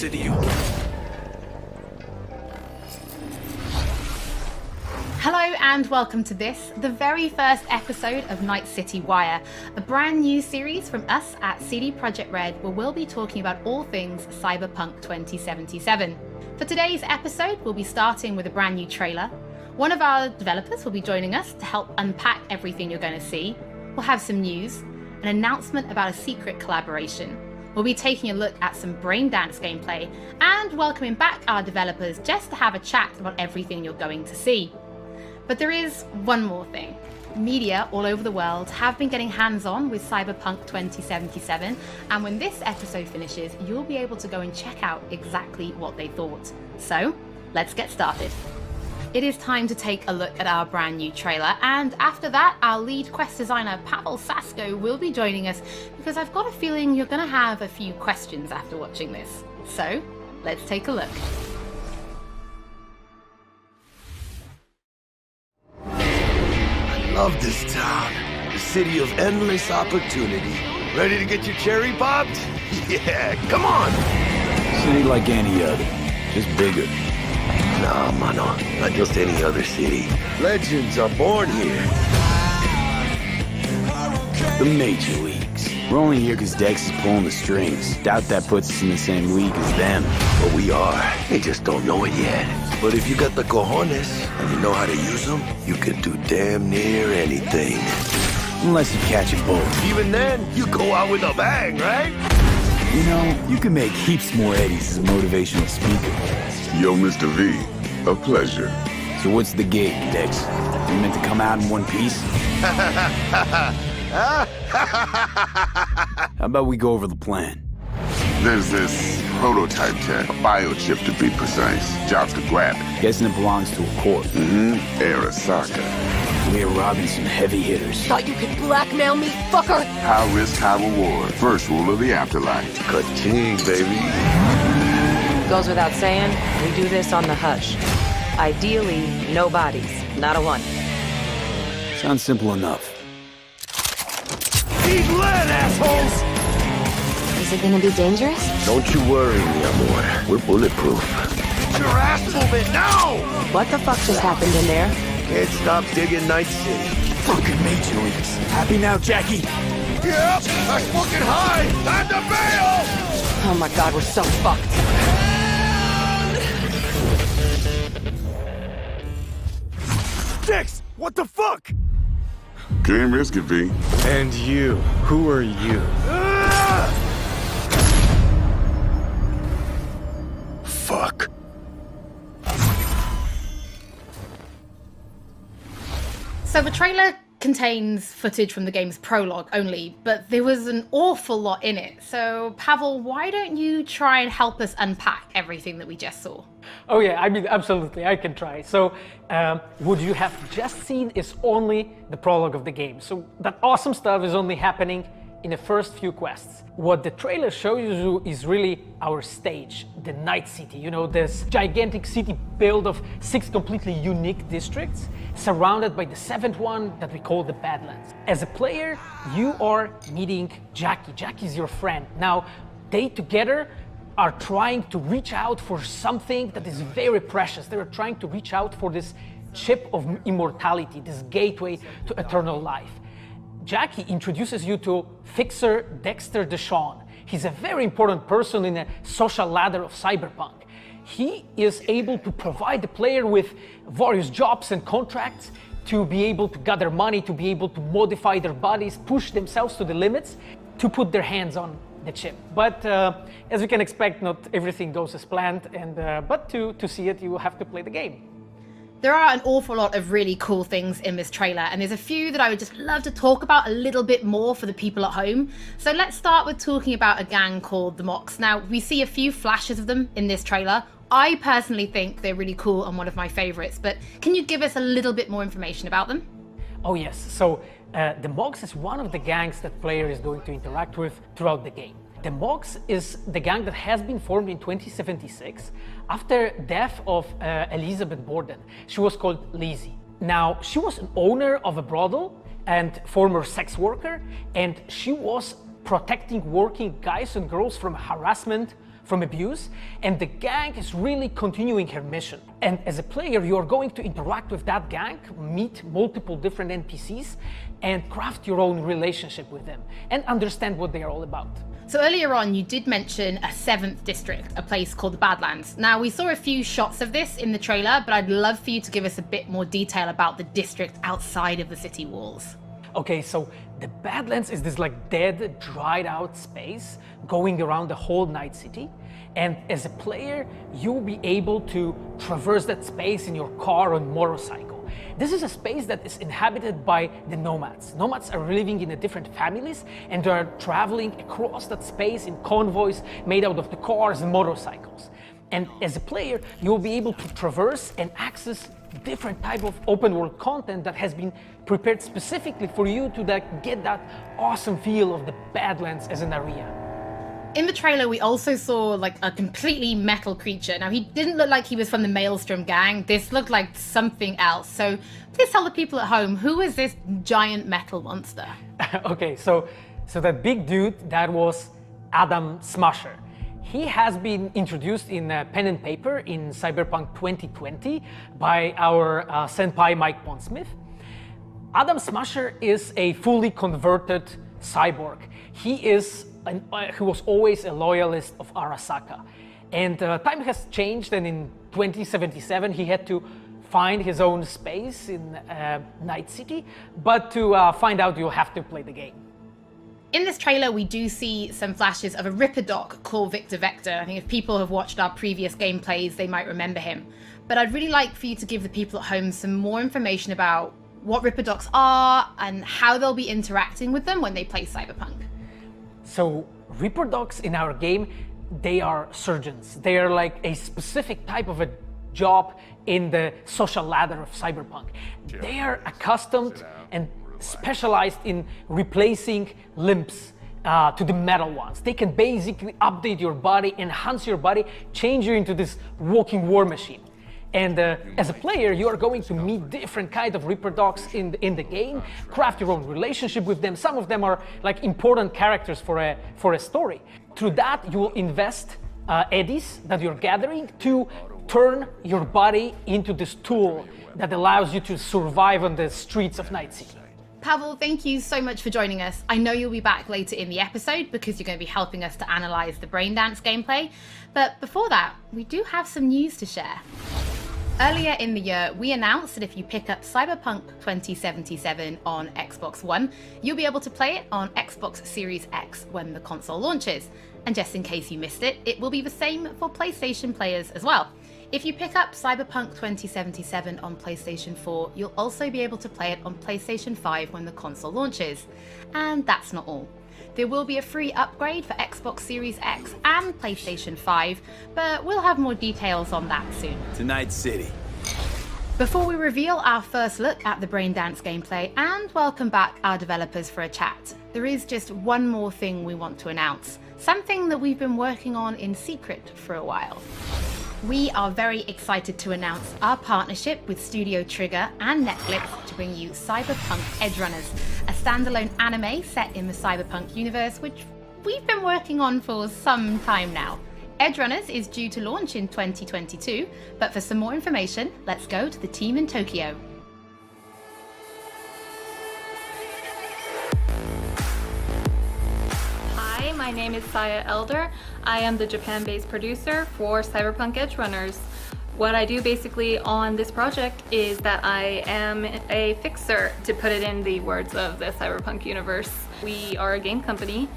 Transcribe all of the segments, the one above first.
City. Hello and welcome to this, the very first episode of Night City Wire, a brand new series from us at CD Projekt Red where we'll be talking about all things Cyberpunk 2077. For today's episode, we'll be starting with a brand new trailer. One of our developers will be joining us to help unpack everything you're going to see. We'll have some news, an announcement about a secret collaboration. We'll be taking a look at some Braindance gameplay and welcoming back our developers just to have a chat about everything you're going to see. But there is one more thing. Media all over the world have been getting hands-on with Cyberpunk 2077, and when this episode finishes, you'll be able to go and check out exactly what they thought. So, let's get started. It is time to take a look at our brand new trailer, and after that, our lead quest designer Pavel Sasko will be joining us because I've got a feeling you're going to have a few questions after watching this. So, let's take a look. Love this town. The city of endless opportunity. Ready to get your cherry popped? Yeah, come on! City like any other, just bigger. Nah, mano, not just any other city. Legends are born here. The Major Leagues. We're only here because Dex is pulling the strings. Doubt that puts us in the same league as them. But we are. They just don't know it yet. But if you got the cojones and you know how to use them, you can do damn near anything. Unless you catch a bullet. Even then, you go out with a bang, right? You know, you can make heaps more eddies as a motivational speaker. Yo, Mr. V, a pleasure. So what's the gig, Dex? You meant to come out in one piece? How about we go over the plan? There's this prototype tech, a biochip to be precise. Jobs to grab it. Guessing it belongs to a corp. Arasaka. We're robbing some heavy hitters. Thought you could blackmail me, fucker? High risk, high reward. First rule of the afterlife. Ka-ching, baby. Goes without saying, we do this on the hush. Ideally, no bodies, not a one. Sounds simple enough. Eat lead, assholes! Is it gonna be dangerous? Don't you worry, mi amor. We're bulletproof. Get your ass moving now! What the fuck just happened in there? Can't stop digging Night City. Fucking Major Leagues. Happy now, Jackie? Yep, I'm fucking high! Time to bail! Oh my god, we're so fucked. Dix, what the fuck? Game risk it, V. And you, who are you? Fuck. So the trailer contains footage from the game's prologue only, but there was an awful lot in it. So Pavel, why don't you try and help us unpack everything that we just saw? Oh yeah, I mean, absolutely, I can try. So, what you have just seen is only the prologue of the game. So that awesome stuff is only happening in the first few quests. What the trailer shows you is really our stage, the Night City. You know, this gigantic city built of 6 completely unique districts, surrounded by the 7th one that we call the Badlands. As a player, you are meeting Jackie. Jackie's your friend. Now, they together are trying to reach out for something that is very precious. They're trying to reach out for this chip of immortality, this gateway to eternal life. Jackie introduces you to Fixer Dexter Deshawn. He's a very important person in the social ladder of Cyberpunk. He is able to provide the player with various jobs and contracts to be able to gather money, to be able to modify their bodies, push themselves to the limits, to put their hands on the chip. But as you can expect, not everything goes as planned, and but to see it, you have to play the game. There are an awful lot of really cool things in this trailer, and there's a few that I would just love to talk about a little bit more for the people at home. So let's start with talking about a gang called the Mox. Now, we see a few flashes of them in this trailer. I personally think they're really cool and one of my favorites, but can you give us a little bit more information about them? Oh yes, so the Mox is one of the gangs that player is going to interact with throughout the game. The Mox is the gang that has been formed in 2076 after death of Elizabeth Borden. She was called Lizzie. Now, she was an owner of a brothel and former sex worker, and she was protecting working guys and girls from harassment, from abuse, and the gang is really continuing her mission. And as a player, you are going to interact with that gang, meet multiple different NPCs, and craft your own relationship with them, and understand what they are all about. So earlier on, you did mention a 7th district, a place called the Badlands. Now, we saw a few shots of this in the trailer, but I'd love for you to give us a bit more detail about the district outside of the city walls. Okay, so the Badlands is this like dead, dried out space going around the whole Night City. And as a player, you'll be able to traverse that space in your car or motorcycle. This is a space that is inhabited by the nomads. Nomads are living in different families, and they are traveling across that space in convoys made out of the cars and motorcycles. And as a player, you'll be able to traverse and access different type of open world content that has been prepared specifically for you to get that awesome feel of the Badlands as an area. In the trailer, we also saw like a completely metal creature. Now, he didn't look like he was from the Maelstrom gang. This looked like something else. So please tell the people at home, who is this giant metal monster? Okay, so that big dude, that was Adam Smasher. He has been introduced in pen and paper in Cyberpunk 2020 by our senpai Mike Pondsmith. Adam Smasher is a fully converted cyborg. He was always a loyalist of Arasaka. And time has changed, and in 2077 he had to find his own space in Night City. But to find out, you'll have to play the game. In this trailer, we do see some flashes of a Ripper Doc called Victor Vector. I think if people have watched our previous gameplays, they might remember him. But I'd really like for you to give the people at home some more information about what Ripper Docs are and how they'll be interacting with them when they play Cyberpunk. So Ripper Docs in our game, they are surgeons. They are like a specific type of a job in the social ladder of Cyberpunk. They are accustomed and specialized in replacing limbs to the metal ones. They can basically update your body, enhance your body, change you into this walking war machine. And as a player, you are going to meet different kinds of Ripper Docs in the game, craft your own relationship with them. Some of them are like important characters for a story. Through that, you will invest eddies that you're gathering to turn your body into this tool that allows you to survive on the streets of Night City. Pavel, thank you so much for joining us. I know you'll be back later in the episode because you're going to be helping us to analyze the Braindance gameplay. But before that, we do have some news to share. Earlier in the year, we announced that if you pick up Cyberpunk 2077 on Xbox One, you'll be able to play it on Xbox Series X when the console launches. And just in case you missed it, it will be the same for PlayStation players as well. If you pick up Cyberpunk 2077 on PlayStation 4, you'll also be able to play it on PlayStation 5 when the console launches. And that's not all. There will be a free upgrade for Xbox Series X and PlayStation 5, but we'll have more details on that soon. To Night City. Before we reveal our first look at the Braindance gameplay and welcome back our developers for a chat, there is just one more thing we want to announce. Something that we've been working on in secret for a while. We are very excited to announce our partnership with Studio Trigger and Netflix to bring you Cyberpunk Edgerunners, a standalone anime set in the Cyberpunk universe, which we've been working on for some time now. Edgerunners is due to launch in 2022, but for some more information, let's go to the team in Tokyo. Hi, my name is Saya Elder. I am the Japan-based producer for Cyberpunk Edgerunners. What I do basically on this project is that I am a fixer, to put it in the words of the Cyberpunk universe. We are a game company.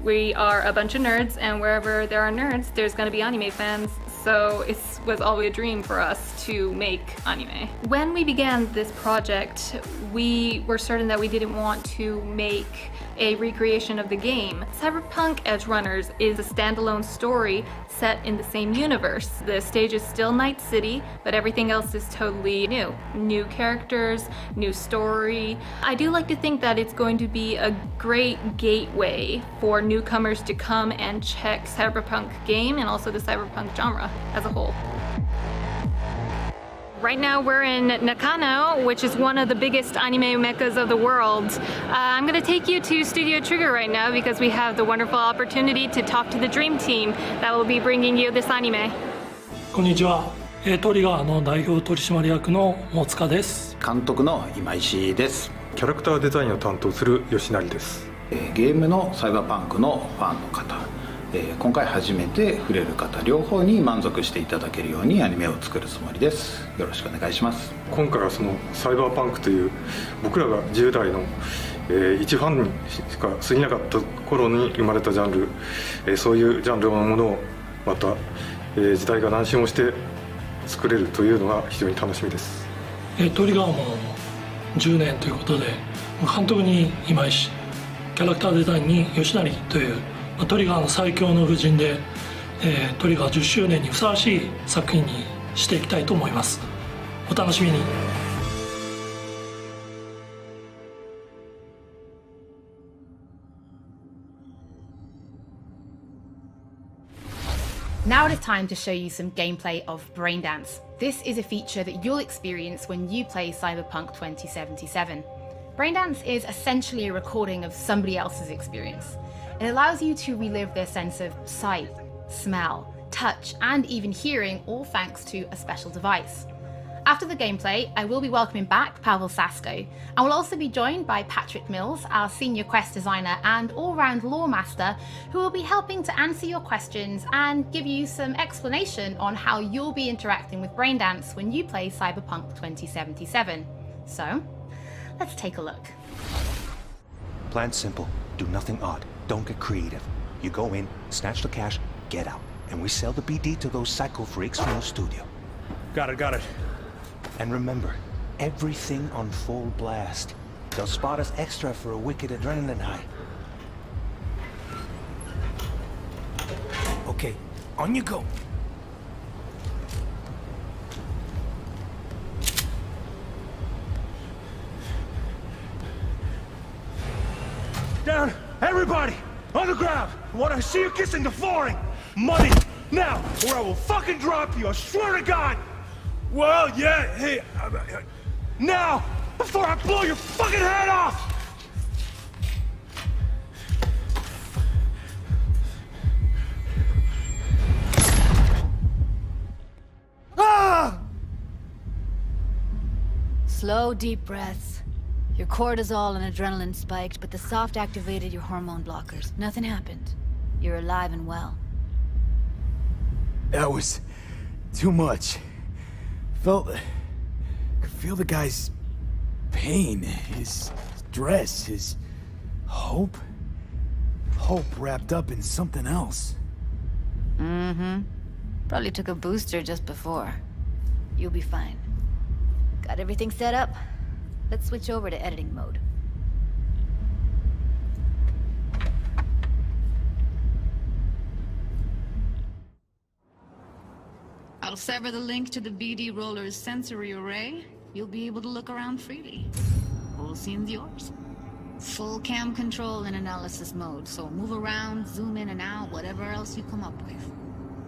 We are a bunch of nerds, and wherever there are nerds, there's going to be anime fans. So it was always a dream for us to make anime. When we began this project, we were certain that we didn't want to make a recreation of the game. Cyberpunk Edgerunners is a standalone story set in the same universe. The stage is still Night City, but everything else is totally new. New characters, new story. I do like to think that it's going to be a great gateway for newcomers to come and check Cyberpunk game and also the Cyberpunk genre as a whole. Right now we're in Nakano, which is one of the biggest anime meccas of the world. I'm going to take you to Studio Trigger right now because we have the wonderful opportunity to talk to the dream team that will be bringing you this anime. こんにちは。トリガーの代表取締役の大塚です。監督の今石です。キャラクターデザインを担当する吉成です。ゲームのサイバーパンクのファンの方、今回初めて触れる方両方に満足していただけるようにアニメを作るつもりです。よろしくお願いします。今回はそのサイバーパンクという僕らが10代の一ファンにしか過ぎなかった頃に生まれたジャンル、そういうジャンルのものをまた、時代が南進をして作れるというのが非常に楽しみです。トリガーも10年ということで、監督に今石、キャラクターデザインに吉成というトリガーの最強の布陣で、トリガー10周年にふさわしい作品にしていきたいと思います。お楽しみに。Now it is time to show you some gameplay of Braindance. This is a feature that you'll experience when you play Cyberpunk 2077. Braindance is essentially a recording of somebody else's experience. It allows you to relive their sense of sight, smell, touch, and even hearing, all thanks to a special device. After the gameplay, I will be welcoming back Pavel Sasko, and will also be joined by Patrick Mills, our senior quest designer and all-round lore master, who will be helping to answer your questions and give you some explanation on how you'll be interacting with Braindance when you play Cyberpunk 2077. So, let's take a look. Plan simple. Do nothing odd. Don't get creative. You go in, snatch the cash, get out. And we sell the BD to those psycho freaks from the studio. Got it. And remember, everything on full blast. They'll spot us extra for a wicked adrenaline high. Okay, on you go. Down! Everybody! On the ground! I want to see you kissing the flooring! Money! Now! Or I will fucking drop you! I swear to God! Well, yeah, hey... now! Before I blow your fucking head off! Ah! Slow, deep breaths. Your cortisol and adrenaline spiked, but the soft activated your hormone blockers. Nothing happened. You're alive and well. That was too much. Could feel the guy's pain, his stress, his hope. Hope wrapped up in something else. Mm-hmm. Probably took a booster just before. You'll be fine. Got everything set up? Let's switch over to editing mode. I'll sever the link to the BD Roller's sensory array. You'll be able to look around freely. Whole scene's yours. Full cam control in analysis mode, so move around, zoom in and out, whatever else you come up with.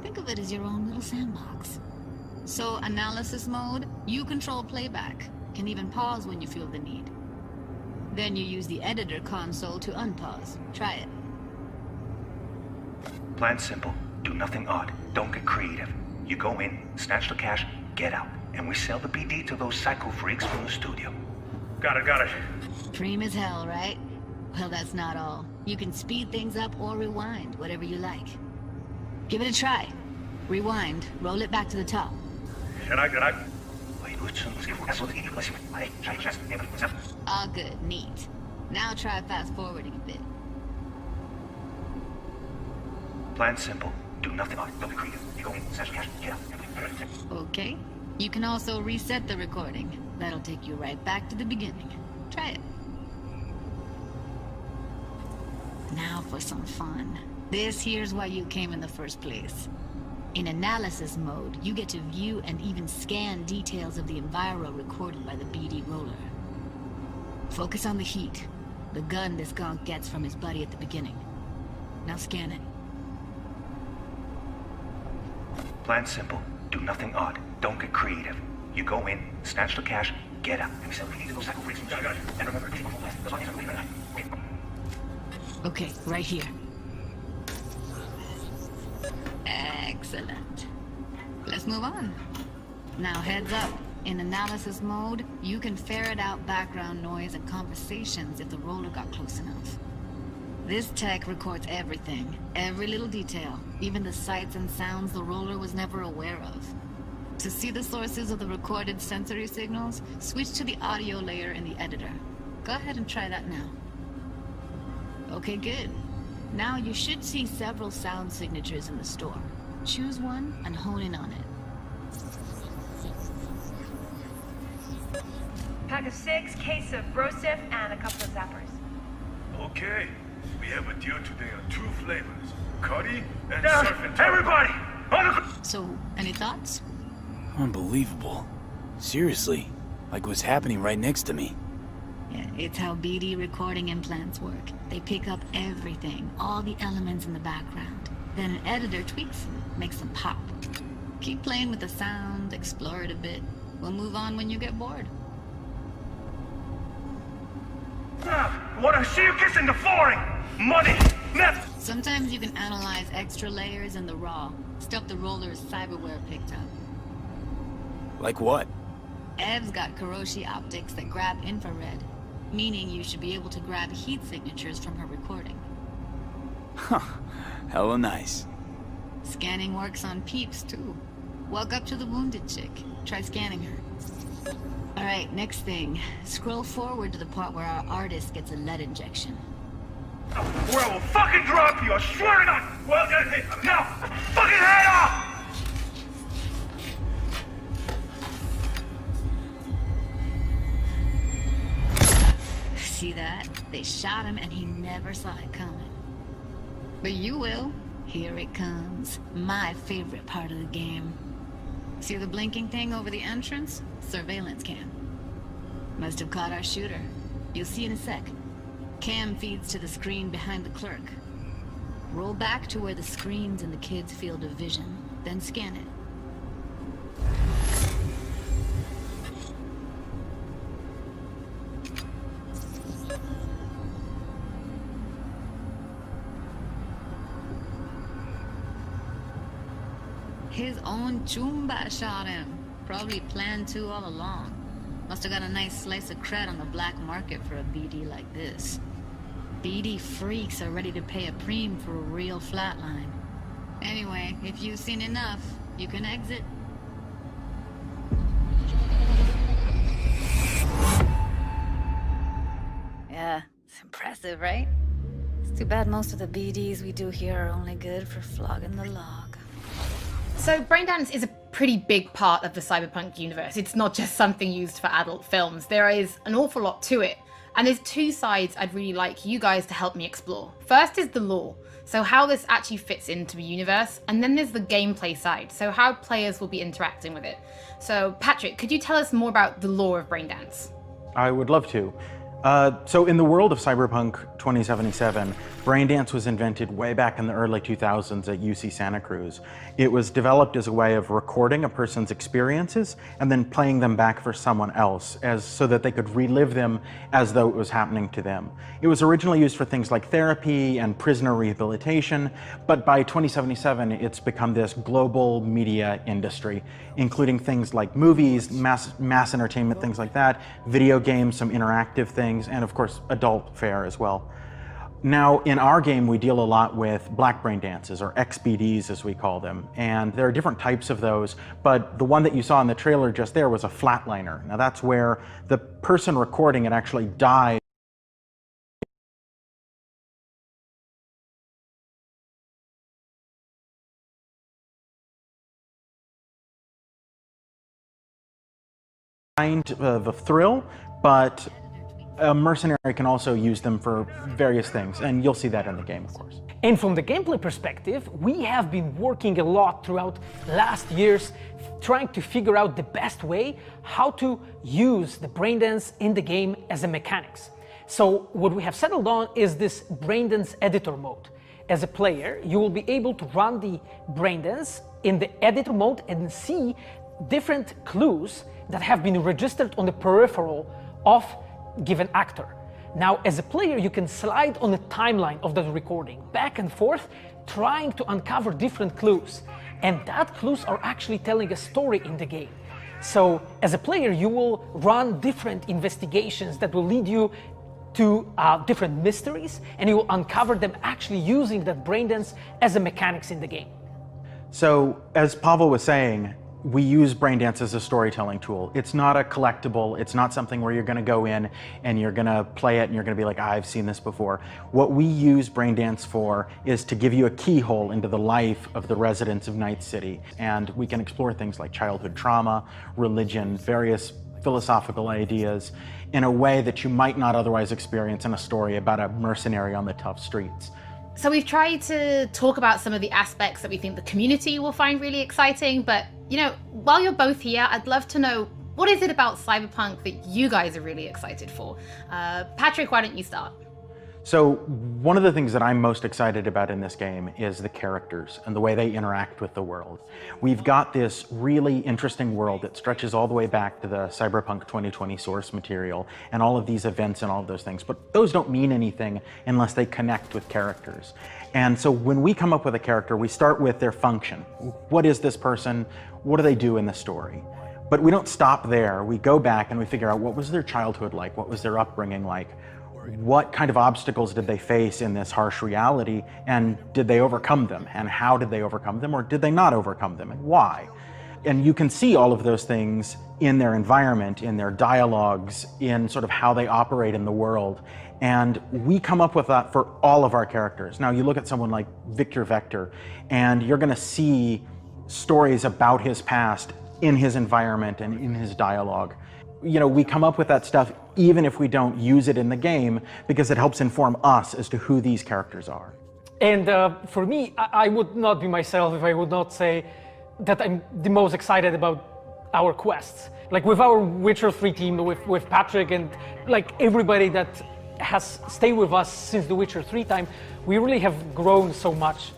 Think of it as your own little sandbox. So, analysis mode, you control playback. Can even pause when you feel the need. Then you use the editor console to unpause. Try it. Plan simple. Do nothing odd. Don't get creative. You go in, snatch the cash, get out. And we sell the BD to those psycho freaks from the studio. Got it. Cream as hell, right? Well, that's not all. You can speed things up or rewind, whatever you like. Give it a try. Rewind, roll it back to the top. Can I? All good, neat. Now try fast forwarding a bit. Plan simple. Do nothing odd. Don't be creative. You go in, snatch the cash, get out. Okay. You can also reset the recording. That'll take you right back to the beginning. Try it. Now for some fun. This here's why you came in the first place. In analysis mode, you get to view and even scan details of the enviro recorded by the BD Roller. Focus on the heat, the gun this gonk gets from his buddy at the beginning. Now scan it. Plan simple. Do nothing odd. Don't get creative. You go in, snatch the cash, get out, and we sell the BD to those psycho freaks from the studio. And remember, everything will last. Those audience are really bad. Okay, right here. Excellent. Let's move on. Now heads up. In analysis mode, you can ferret out background noise and conversations if the roller got close enough. This tech records everything, every little detail, even the sights and sounds the roller was never aware of. To see the sources of the recorded sensory signals, switch to the audio layer in the editor. Go ahead and try that now. Okay, good. Now you should see several sound signatures in the store. Choose one and hone in on it. Pack of 6, case of Brosif, and a couple of zappers. Okay, we have a deal today on 2 flavors. Cuddy and Down. Surf and Everybody! So, any thoughts? Unbelievable. Seriously, like what's happening right next to me. Yeah, it's how BD recording implants work. They pick up everything, all the elements in the background. Then an editor tweaks them, makes them pop. Keep playing with the sound, explore it a bit. We'll move on when you get bored. What I see you kissing the flooring! Money! Net! Sometimes you can analyze extra layers in the raw, stuff the roller's cyberware picked up. Like what? Ev's got Kiroshi optics that grab infrared, meaning you should be able to grab heat signatures from her recording. Huh. Hella nice. Scanning works on peeps, too. Walk up to the wounded chick. Try scanning her. Alright, next thing. Scroll forward to the part where our artist gets a lead injection. Where I will fucking drop you, I swear to God! Well, now, fucking head off! See that? They shot him and he never saw it coming. But you will. Here it comes. My favorite part of the game. See the blinking thing over the entrance? Surveillance cam. Must have caught our shooter. You'll see in a sec. Cam feeds to the screen behind the clerk. Roll back to where the screen's in the kid's field of vision, then scan it. His own Chumba shot him. Probably planned to all along. Must have got a nice slice of cred on the black market for a BD like this. BD freaks are ready to pay a preem for a real flatline. Anyway, if you've seen enough, you can exit. Yeah, it's impressive, right? It's too bad most of the BDs we do here are only good for flogging the log. So Braindance is a pretty big part of the Cyberpunk universe. It's not just something used for adult films. There is an awful lot to it. And there's 2 sides I'd really like you guys to help me explore. First is the lore, so how this actually fits into the universe. And then there's the gameplay side, so how players will be interacting with it. So Patrick, could you tell us more about the lore of Braindance? I would love to. So in the world of Cyberpunk 2077, Braindance was invented way back in the early 2000s at UC Santa Cruz. It was developed as a way of recording a person's experiences and then playing them back for someone else so that they could relive them as though it was happening to them. It was originally used for things like therapy and prisoner rehabilitation, but by 2077 it's become this global media industry, including things like movies, mass entertainment, things like that, video games, some interactive things, and of course adult fare as well. Now in our game we deal a lot with black brain dances, or XBDs as we call them, and there are different types of those, but the one that you saw in the trailer just there was a flatliner. Now that's where the person recording it actually died of a thrill, but a mercenary can also use them for various things, and you'll see that in the game, of course. And from the gameplay perspective, we have been working a lot throughout last years trying to figure out the best way how to use the Braindance in the game as a mechanics. So what we have settled on is this Braindance editor mode. As a player, you will be able to run the Braindance in the editor mode and see different clues that have been registered on the peripheral of given actor. Now, as a player, you can slide on the timeline of that recording, back and forth, trying to uncover different clues. And that clues are actually telling a story in the game. So, as a player, you will run different investigations that will lead you to different mysteries, and you will uncover them actually using that Braindance as a mechanics in the game. So, as Pavel was saying, we use Braindance as a storytelling tool. It's not a collectible. It's not something where you're going to go in and you're going to play it and you're going to be like, I've seen this before. What we use Braindance for is to give you a keyhole into the life of the residents of Night City. And we can explore things like childhood trauma, religion, various philosophical ideas in a way that you might not otherwise experience in a story about a mercenary on the tough streets. So we've tried to talk about some of the aspects that we think the community will find really exciting, but you know, while you're both here, I'd love to know, what is it about Cyberpunk that you guys are really excited for? Patrick, why don't you start? So one of the things that I'm most excited about in this game is the characters and the way they interact with the world. We've got this really interesting world that stretches all the way back to the Cyberpunk 2020 source material and all of these events and all of those things, but those don't mean anything unless they connect with characters. And so when we come up with a character, we start with their function. What is this person? What do they do in the story? But we don't stop there. We go back and we figure out, what was their childhood like? What was their upbringing like? What kind of obstacles did they face in this harsh reality, and did they overcome them? And how did they overcome them, or did they not overcome them, and why? And you can see all of those things in their environment, in their dialogues, in sort of how they operate in the world. And we come up with that for all of our characters. Now, you look at someone like Victor Vector, and you're going to see stories about his past in his environment and in his dialogue. You know, we come up with that stuff even if we don't use it in the game, because it helps inform us as to who these characters are. And for me, I would not be myself if I would not say that I'm the most excited about our quests. Like with our Witcher 3 team, with Patrick and like everybody that has stayed with us since the Witcher 3 time, we really have grown so much.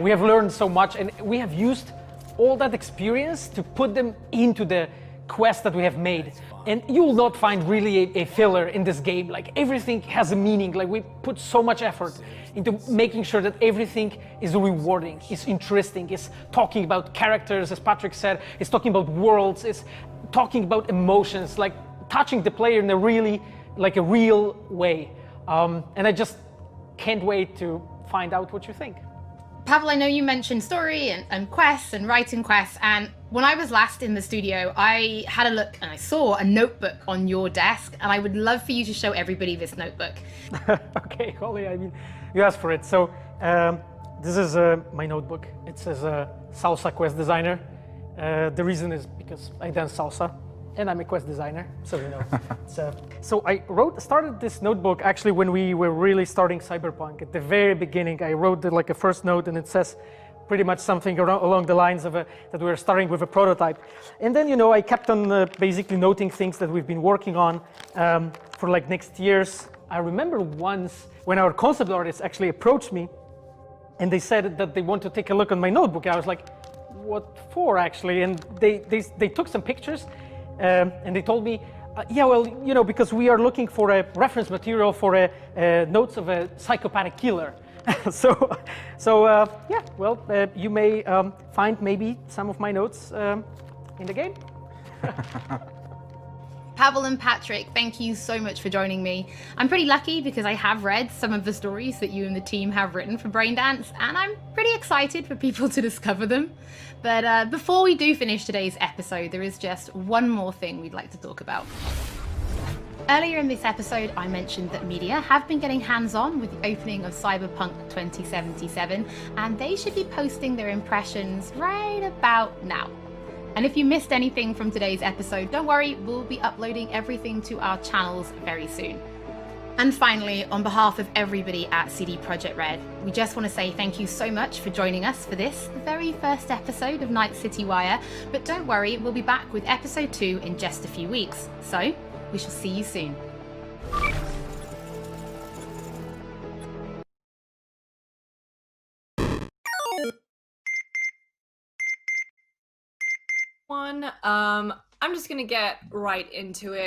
We have learned so much, and we have used all that experience to put them into the quest that we have made. And you will not find really a filler in this game. Like everything has a meaning. Like we put so much effort into making sure that everything is rewarding, is interesting, is talking about characters, as Patrick said, is talking about worlds, is talking about emotions, like touching the player in a really, like a real way. And I just can't wait to find out what you think. Pavel, I know you mentioned story and quests and writing quests, and when I was last in the studio, I had a look and I saw a notebook on your desk, and I would love for you to show everybody this notebook. Okay, Holly, I mean, you asked for it. So this is my notebook. It says Salsa Quest Designer. The reason is because I dance salsa, and I'm a quest designer, so you know. So I started this notebook actually when we were really starting Cyberpunk. At the very beginning, I wrote like a first note, and it says pretty much something along the lines of that we were starting with a prototype. And then, you know, I kept on basically noting things that we've been working on for like next years. I remember once when our concept artists actually approached me, and they said that they want to take a look at my notebook. I was like, what for actually? And they took some pictures. And they told me, yeah, well, you know, because we are looking for a reference material for notes of a psychopathic killer. so yeah, well, you may find maybe some of my notes in the game. Pavel and Patrick, thank you so much for joining me. I'm pretty lucky because I have read some of the stories that you and the team have written for Braindance, and I'm pretty excited for people to discover them. But before we do finish today's episode, there is just one more thing we'd like to talk about. Earlier in this episode, I mentioned that media have been getting hands-on with the opening of Cyberpunk 2077, and they should be posting their impressions right about now. And if you missed anything from today's episode, don't worry, we'll be uploading everything to our channels very soon. And finally, on behalf of everybody at CD Projekt Red, we just want to say thank you so much for joining us for this, the very first episode of Night City Wire. But don't worry, we'll be back with episode 2 in just a few weeks. So, we shall see you soon. one. I'm just gonna get right into it.